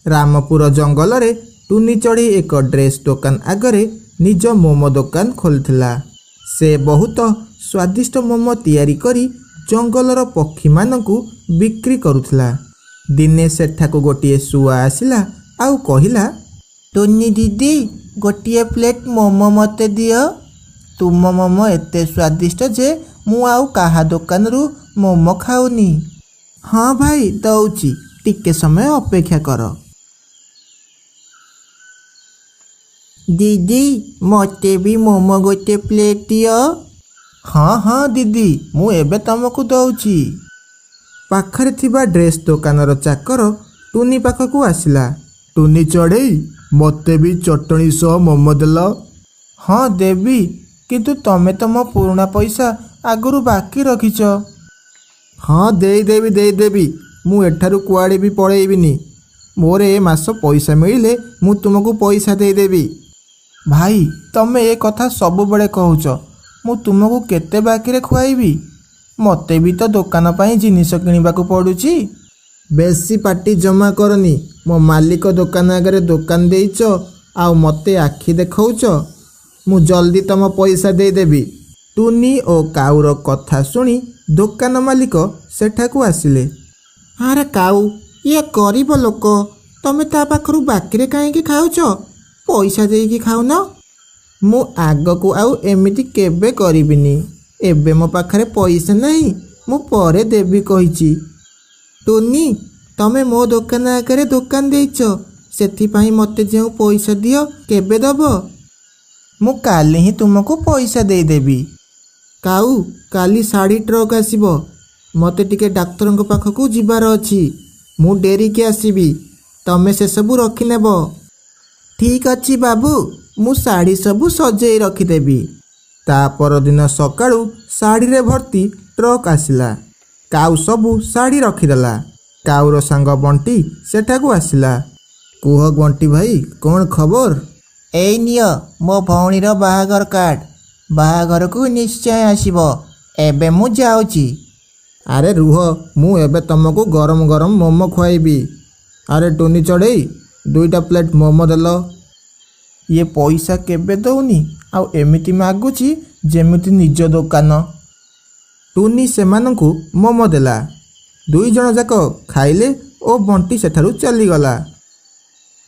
रामपुर जंगल रे टुनी चढ़ी एक ड्रेस दुकान आगरे निज मोमो दुकान खोलथिला। से बहुत स्वादिष्ट मोमो तैयारी करी जंगलर पक्षी मानकु बिक्री करुथिला। दिने सेठाकु गोटिए शुआ आसिला आउ कहिला, टुनी दीदी गोटिए प्लेट मोमो मते दियो। तुम मोमो एते स्वादिष्ट जे मु आउ काहा दुकान रु मोमो खाऊनी। हाँ भाई दउची, टिके समय अपेक्षा कर। दीदी मते भी मोमो गोटे प्लेट दियो। हाँ हाँ दीदी मु एबे तुमको दउची। पाखरे थिबा ड्रेस दुकानर चाकर टुनी पाखकु आसिला। टुनी चढ़ई मते भी चटणी सह मोमो देल। हाँ देवी, किंतु तमे तम पुराना पैसा आगुरु बाकी रखिच। हाँ देदेवी मु एठारु कुआड़े भी पळेइबिनी। मोर ए मास पैसा मिलिले मु तुमको पैसा देदेवी। भाई तमे ए कथा सब बड़े कहूच, मु तुमको केते बाकी रे खुआइबी? मते भी तो दुकान पाई जिनिस किनिबाकू पड़ुची। बेसी पार्टी जमा करनी। मो मालिक दुकान आगे दुकान देइच आ मते आखि देखौच। मु जल्दी तम पैसा देदेवी। टुनी ओ काउर कथा शुणी दुकान मालिक सेठाकू आसिले। अरे काऊ, ये गरीब लोक, तमे ता पाखरु बाकी रे काहेकि खाउच? पैसा देइकी खाउन। मु आगकू आउ एमिति केबे करिबिनी। एबे मो पाखरे पैसा नहीं, मु परे देवी कहिची। टुनी तमे मो दुकान आगे दुकान देइच, सेथिपाई मते जेउ पैसा दियो केबे दब? मु काली ही तुमको पैसा देदेवी। काऊ काली साड़ी ट्रक आसीबो, मते टिके डाक्तरंक पाखकू जिबार अछि। मु डेरी के आसीबी, तमे से सबु रखि नेबो। ठीक अछि बाबू, मु साड़ी सबु सजेई रखिदेवी। ता परदिन सकाळू साड़ी रे भर्ती ट्रक आसिला। काऊ सबु साड़ी रखिदेला। काऊर सांग बंटी सेठाकू आसिला। कुह बंटी भाई कौन खबर? एई नियो मो भौणीर बाहागर कार्ड। बाहागर को निश्चय आसीबो। एबे मु जाउची। अरे रुह, मु एबे तुमको गरम गरम मोमो खुआइबी। अरे टुनी चढ़ई 2टा प्लेट मोमो देल। ये पैसा केबे दउनी आउ एमिति मागुची जेमिति निज दुकान। टुनी सेमानंकु मोमो देला। 2 जण जाक खाइले ओ बंटी सेठारु चलीगला।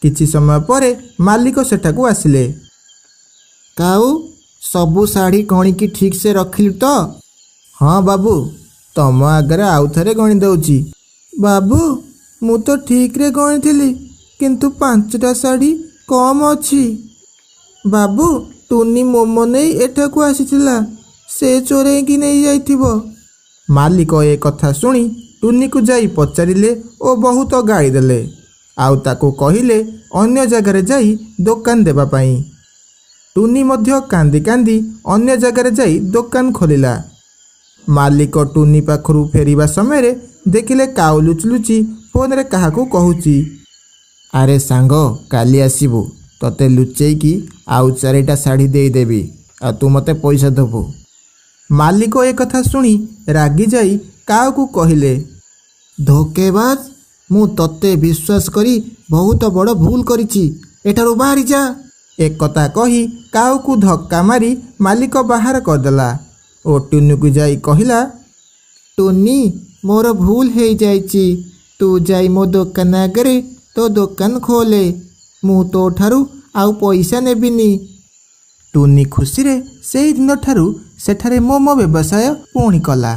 किछि समय परे मालिक सेठाकू आसिले। काऊ सबु साड़ी गणिकी ठीक से रखिलु तो? हाँ बाबू, तम आगरे आउ थरे गणी दउची। बाबू मु तो ठीक रे गणी थिली, किंतु 5टा साड़ी कम अछि। बाबू टुनी मोमो नहीं एठाकू आसीथिला, से चोरे की नहीं जाइथिबो। मालिक ए कथा शुणी टुनी को जाई पचारिले ओ बहुत गाड़ी देले। आउ ताकू कहिले अन्य जगार जाई दुकान देबा पाई। टुनी मध्य कांदी कांदी अन्य जगार जाई दुकान खोलिला। मालिक टुनी पाखरु फेरिबा समय रे देखिले काऊ लुचलुची फोन रे काहाकू कहूची। अरे सांग काली आसीबू, तते लुचेकी आउ 4टा साड़ी देदेवी आ तू मते पैसा दबू। मालिक ए कथा शुणी रागी जाई काऊ कहिले, धोकेबाज, मु तते विश्वास करी बहुत बड़ भूल करिछि। एठारु बाहरी जा। एक कथा कही काऊ को धक्का मारी मालिक बाहर करदेला। ओ टुनी को जाई कहिला, टुनी मोर भूल हे जाइछि। तू जाई मो दुकान आगे तो दुकान खोले। मु तो ठारू आउ पैसा नेबिनी। टुनी खुशी रे से दिन ठारू सेठारे मोमो व्यवसाय पुणी कला।